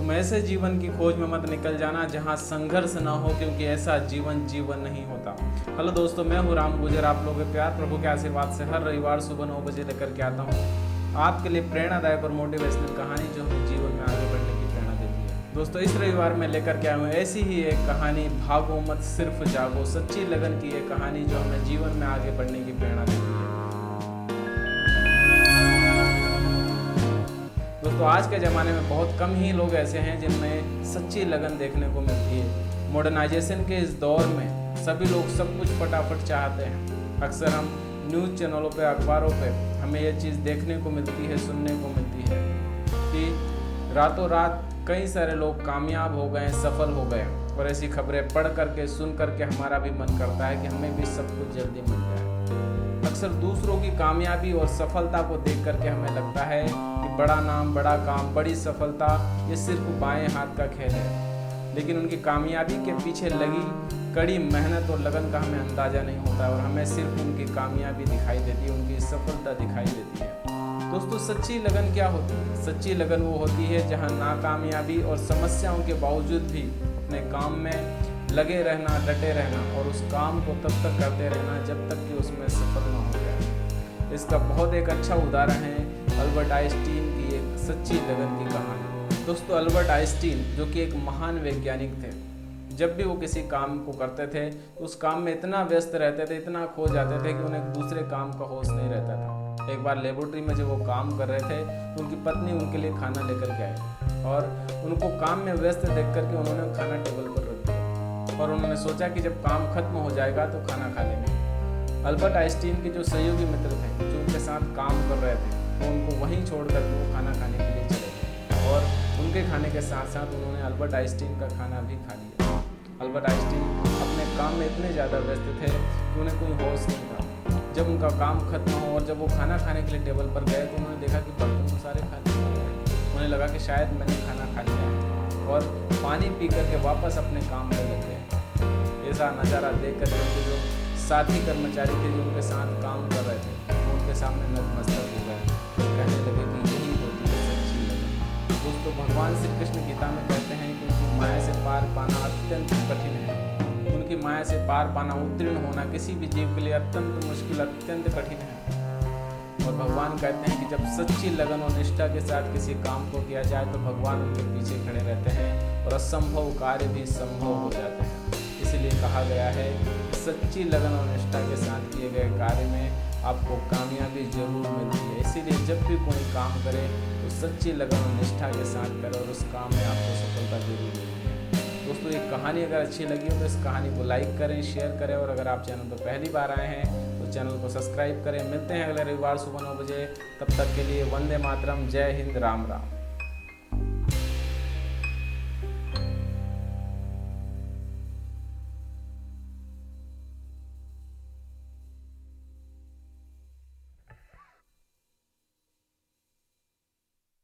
तुम ऐसे जीवन की खोज में मत निकल जाना जहां संघर्ष ना हो, क्योंकि ऐसा जीवन जीवन नहीं होता। हेलो दोस्तों, मैं हूं राम गुजर, आप लोगों के प्यार प्रभु के आशीर्वाद से हर रविवार सुबह 9 बजे लेकर के आता हूं आपके लिए प्रेरणादायक और मोटिवेशनल कहानी जो हमें जीवन में आगे बढ़ने की प्रेरणा देती है। दोस्तों, इस रविवार में लेकर के आया हूँ ऐसी ही एक कहानी, भागो मत सिर्फ जागो, सच्ची लगन की एक कहानी जो हमें जीवन में आगे बढ़ने की प्रेरणा देती है। दोस्तों, आज के ज़माने में बहुत कम ही लोग ऐसे हैं जिनमें सच्ची लगन देखने को मिलती है। मॉडर्नाइजेशन के इस दौर में सभी लोग सब कुछ फटाफट चाहते हैं। अक्सर हम न्यूज़ चैनलों पे, अखबारों पे हमें ये चीज़ देखने को मिलती है, सुनने को मिलती है कि रातों रात कई सारे लोग कामयाब हो गए, सफल हो गए। और ऐसी खबरें पढ़ करके, सुन करके हमारा भी मन करता है कि हमें भी सब कुछ जल्दी मिल जाए। अक्सर दूसरों की कामयाबी और सफलता को देख करके हमें लगता है कि बड़ा नाम, बड़ा काम, बड़ी सफलता ये सिर्फ बाएं हाथ का खेल है। लेकिन उनकी कामयाबी के पीछे लगी कड़ी मेहनत और लगन का हमें अंदाज़ा नहीं होता और हमें सिर्फ उनकी कामयाबी दिखाई देती है, उनकी सफलता दिखाई देती है। दोस्तों, सच्ची लगन क्या होती है? सच्ची लगन वो होती है जहाँ नाकामयाबी और समस्याओं के बावजूद भी अपने काम में लगे रहना, डटे रहना और उस काम को तब तक करते रहना जब तक कि उसमें सफल ना हो जाए। इसका बहुत एक अच्छा उदाहरण है अल्बर्ट आइंस्टीन की एक सच्ची लगन की कहानी। दोस्तों, अल्बर्ट आइंस्टीन जो कि एक महान वैज्ञानिक थे, जब भी वो किसी काम को करते थे उस काम में इतना व्यस्त रहते थे, इतना खो जाते थे कि उन्हें दूसरे काम का होश नहीं रहता था। एक बार लेबोरेटरी में जब वो काम कर रहे थे तो उनकी पत्नी उनके लिए खाना लेकर के आई और उनको काम में व्यस्त देख करके उन्होंने खाना टेबल पर रख दिया और उन्होंने सोचा कि जब काम खत्म हो जाएगा तो खाना खा लेंगे। अल्बर्ट आइंस्टीन के जो सहयोगी मित्र थे जो उनके साथ काम कर रहे थे वो उनको वहीं छोड़ करके वो खाना खाने के लिए चले गए और उनके खाने के साथ साथ उन्होंने अल्बर्ट आइंस्टीन का खाना भी खा लिया। अल्बर्ट आइंस्टीन अपने काम में इतने ज़्यादा व्यस्त थे कि उन्हें कोई होश नहीं था। जब उनका काम खत्म हो और जब वो खाना खाने के लिए टेबल पर गए तो उन्होंने देखा कि बर्तन तो सारे खाली हैं। उन्हें लगा कि शायद मैंने खाना खा लिया है और पानी पी करके वापस अपने काम में लग गए। ऐसा नज़ारा देख कर उनके जो साथी कर्मचारी थे जो उनके साथ काम कर रहे थे वो उनके सामने नतमस्तक हो गए, कहने लगे कि यही होती है सच्ची लगन। दोस्तों, भगवान श्री कृष्ण गीता में कहते हैं कि उनकी माया से पार पाना अत्यंत कठिन है। उनकी माया से पार पाना, उत्तीर्ण होना किसी भी जीव के लिए अत्यंत मुश्किल, अत्यंत कठिन है। और भगवान कहते हैं कि जब सच्ची लगन और निष्ठा के साथ किसी काम को किया जाए तो भगवान उनके पीछे खड़े रहते हैं और असंभव कार्य भी संभव हो जाते हैं। इसीलिए कहा गया है कि सच्ची लगन और निष्ठा के साथ किए गए कार्य में आपको कामयाबी जरूर मिलती है। इसीलिए जब भी कोई काम करे तो सच्ची लगन और निष्ठा के साथ करे और उस काम में आपको सफलता जरूर मिलती है। दोस्तों, ये कहानी अगर अच्छी लगी हो तो इस कहानी को लाइक करें, शेयर करें और अगर आप चैनल पर पहली बार आए हैं तो चैनल को सब्सक्राइब करें। मिलते हैं अगले रविवार सुबह 9 बजे। तब तक के लिए वंदे मातरम, जय हिंद, राम राम।